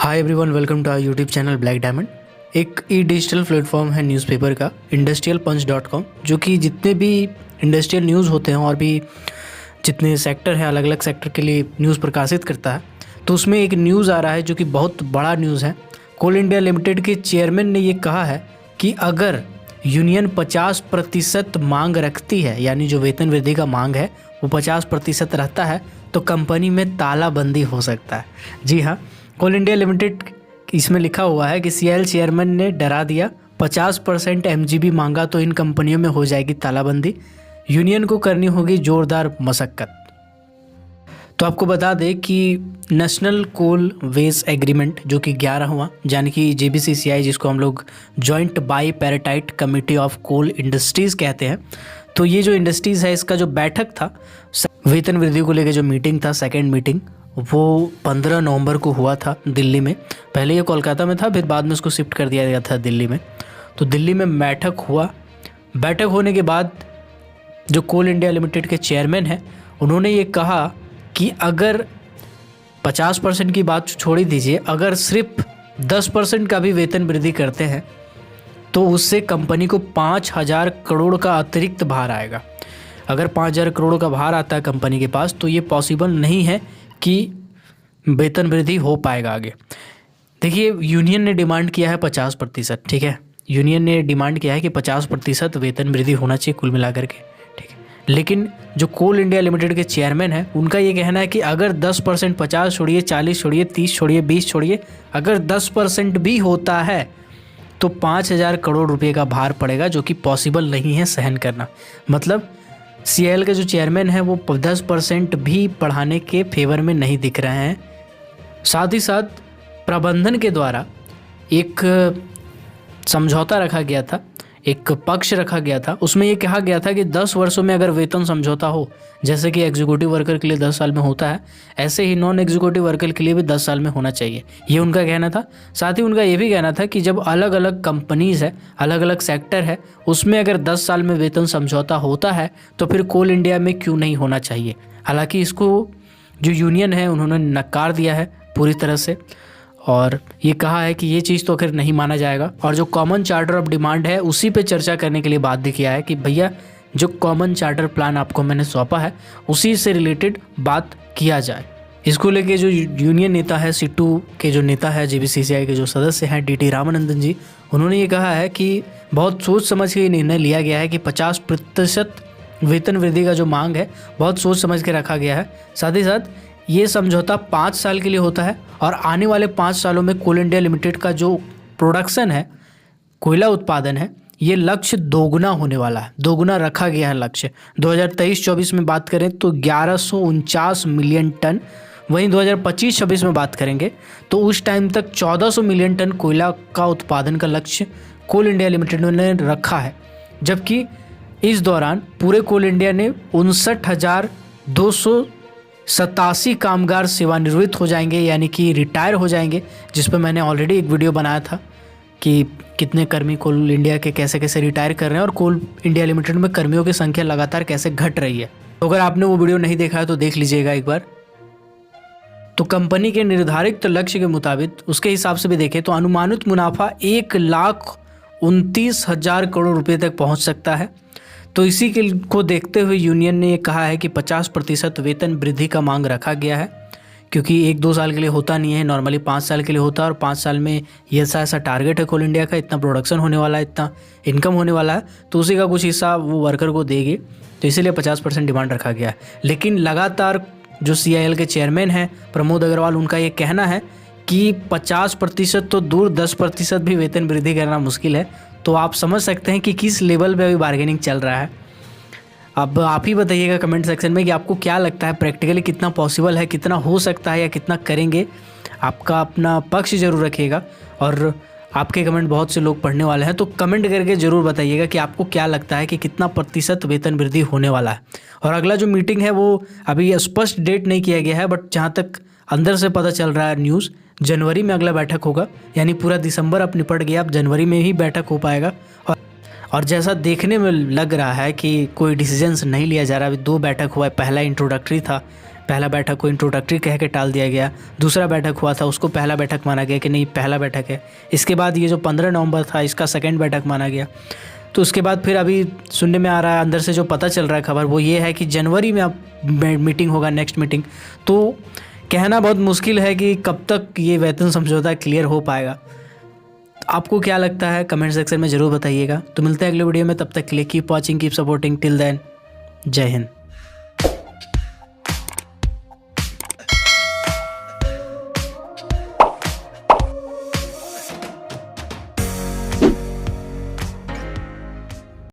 Hi everyone, welcome to our YouTube channel black diamond. एक e digital platform है newspaper का industrialpunch.com, जो कि जितने भी इंडस्ट्रियल न्यूज़ होते हैं और भी जितने सेक्टर हैं अलग अलग सेक्टर के लिए न्यूज़ प्रकाशित करता है। तो उसमें एक न्यूज़ आ रहा है जो कि बहुत बड़ा न्यूज़ है। कोल इंडिया लिमिटेड के चेयरमैन ने ये कहा है कि अगर यूनियन 50% मांग रखती है, यानी जो वेतन वृद्धि का मांग है वो 50% रहता है, तो कंपनी में तालाबंदी हो सकता है। जी हाँ, कोल इंडिया लिमिटेड इसमें लिखा हुआ है कि सीआईएल चेयरमैन ने डरा दिया, 50% एमजीबी मांगा तो इन कंपनियों में हो जाएगी तालाबंदी, यूनियन को करनी होगी जोरदार मशक्कत। तो आपको बता दें कि नेशनल कोल वेज एग्रीमेंट जो कि 11वां, यानी कि जेबीसीसीआई, जिसको हम लोग joint bipartite committee of coal industries कहते हैं, तो ये जो इंडस्ट्रीज़ है इसका जो बैठक था, वेतन वृद्धि को लेकर जो मीटिंग था, सेकेंड मीटिंग, वो 15 नवंबर को हुआ था दिल्ली में। पहले ये कोलकाता में था, फिर बाद में उसको शिफ्ट कर दिया गया था दिल्ली में। तो दिल्ली में बैठक हुआ। बैठक होने के बाद जो कोल इंडिया लिमिटेड के चेयरमैन हैं उन्होंने ये कहा कि अगर 50% की बात छोड़ दीजिए, अगर सिर्फ 10% का भी वेतन वृद्धि करते हैं तो उससे कंपनी को 5,000 करोड़ का अतिरिक्त भार आएगा। अगर 5,000 करोड़ का भार आता है कंपनी के पास तो ये पॉसिबल नहीं है कि वेतन वृद्धि हो पाएगा आगे। देखिए, यूनियन ने डिमांड किया है 50%, ठीक है, यूनियन ने डिमांड किया है कि 50% वेतन वृद्धि होना चाहिए कुल मिलाकर के, ठीक है। लेकिन जो कोल इंडिया लिमिटेड के चेयरमैन हैं उनका ये कहना है कि अगर 10%, 50 छोड़िए, 40 छोड़िए, 30 छोड़िए, 20 छोड़िए, अगर 10% भी होता है तो 5,000 करोड़ रुपये का भार पड़ेगा, जो कि पॉसिबल नहीं है सहन करना। मतलब सीआईएल के जो चेयरमैन हैं वो 10% भी बढ़ाने के फेवर में नहीं दिख रहे हैं। साथ ही साथ प्रबंधन के द्वारा एक समझौता रखा गया था, एक पक्ष रखा गया था, उसमें ये कहा गया था कि 10 वर्षों में अगर वेतन समझौता हो, जैसे कि एग्जीक्यूटिव वर्कर के लिए 10 साल में होता है, ऐसे ही नॉन एग्जीक्यूटिव वर्कर के लिए भी 10 साल में होना चाहिए, ये उनका कहना था। साथ ही उनका ये भी कहना था कि जब अलग अलग कंपनीज़ है, अलग अलग सेक्टर है, उसमें अगर 10 साल में वेतन समझौता होता है तो फिर कोल इंडिया में क्यों नहीं होना चाहिए। हालांकि इसको जो यूनियन है उन्होंने नकार दिया है पूरी तरह से, और ये कहा है कि ये चीज़ तो आखिर नहीं माना जाएगा, और जो कॉमन चार्टर ऑफ डिमांड है उसी पे चर्चा करने के लिए बाध्य किया है कि भैया जो कॉमन चार्टर प्लान आपको मैंने सौंपा है उसी से रिलेटेड बात किया जाए। इसको लेके जो यूनियन नेता है, सीटू के जो नेता है, जेबीसीसीआई के जो सदस्य हैं डीटी रामानंदन जी, उन्होंने ये कहा है कि बहुत सोच समझ के निर्णय लिया गया है कि 50% वेतन वृद्धि का जो मांग है बहुत सोच समझ के रखा गया है। साथ ही साथ ये समझौता 5 साल के लिए होता है, और आने वाले 5 सालों में कोल इंडिया लिमिटेड का जो प्रोडक्शन है, कोयला उत्पादन है, ये लक्ष्य दोगुना होने वाला है, दोगुना रखा गया है लक्ष्य। 2023-24 में बात करें तो 1149 मिलियन टन, वहीं 2025-26 में बात करेंगे तो उस टाइम तक 1400 मिलियन टन कोयला का उत्पादन का लक्ष्य कोल इंडिया लिमिटेड ने रखा है। जबकि इस दौरान पूरे कोल इंडिया ने 59,287 कामगार सेवानिवृत्त हो जाएंगे, यानी कि रिटायर हो जाएंगे, जिस पर मैंने ऑलरेडी एक वीडियो बनाया था कि कितने कर्मी कोल इंडिया के कैसे कैसे रिटायर कर रहे हैं और कोल इंडिया लिमिटेड में कर्मियों की संख्या लगातार कैसे घट रही है। तो अगर आपने वो वीडियो नहीं देखा है तो देख लीजिएगा एक बार। तो कंपनी के निर्धारित लक्ष्य के मुताबिक उसके हिसाब से भी देखें तो अनुमानित मुनाफा 1,29,000 करोड़ रुपये तक पहुँच सकता है। तो इसी के को देखते हुए यूनियन ने ये कहा है कि 50% वेतन वृद्धि का मांग रखा गया है, क्योंकि 1-2 साल के लिए होता नहीं है, नॉर्मली 5 साल के लिए होता है, और 5 साल में ये ऐसा टारगेट है कोल इंडिया का, इतना प्रोडक्शन होने वाला है, इतना इनकम होने वाला है, तो उसी का कुछ हिस्सा वो वर्कर को देगी, तो इसीलिए 50% डिमांड रखा गया है। लेकिन लगातार जो सीआईएल के चेयरमैन हैं प्रमोद अग्रवाल, उनका ये कहना है कि 50% तो दूर, 10% भी वेतन वृद्धि करना मुश्किल है। तो आप समझ सकते हैं कि किस लेवल पे अभी बार्गेनिंग चल रहा है। अब आप ही बताइएगा कमेंट सेक्शन में कि आपको क्या लगता है, प्रैक्टिकली कितना पॉसिबल है, कितना हो सकता है या कितना करेंगे। आपका अपना पक्ष जरूर रखिएगा, और आपके कमेंट बहुत से लोग पढ़ने वाले हैं, तो कमेंट करके ज़रूर बताइएगा कि आपको क्या लगता है कि कितना प्रतिशत वेतन वृद्धि होने वाला है। और अगला जो मीटिंग है वो अभी स्पष्ट डेट नहीं किया गया है, बट जहाँ तक अंदर से पता चल रहा है न्यूज़, जनवरी में अगला बैठक होगा, यानी पूरा दिसंबर अब निपट गया, अब जनवरी में ही बैठक हो पाएगा। और जैसा देखने में लग रहा है कि कोई डिसीजंस नहीं लिया जा रहा। अभी 2 बैठक हुआ है, पहला इंट्रोडक्टरी था पहला बैठक को इंट्रोडक्टरी कह के टाल दिया गया, दूसरा बैठक हुआ था उसको पहला बैठक माना गया कि नहीं पहला बैठक है। इसके बाद ये जो 15 नवंबर था इसका सेकंड बैठक माना गया। तो उसके बाद फिर अभी सुनने में आ रहा है, अंदर से जो पता चल रहा है खबर वो ये है कि जनवरी में अब मीटिंग होगा, नेक्स्ट मीटिंग। तो कहना बहुत मुश्किल है कि कब तक ये वेतन समझौता क्लियर हो पाएगा। आपको क्या लगता है कमेंट सेक्शन में ज़रूर बताइएगा। तो मिलते हैं अगले वीडियो में, तब तक के लिए keep watching, keep supporting, till then जय हिंद।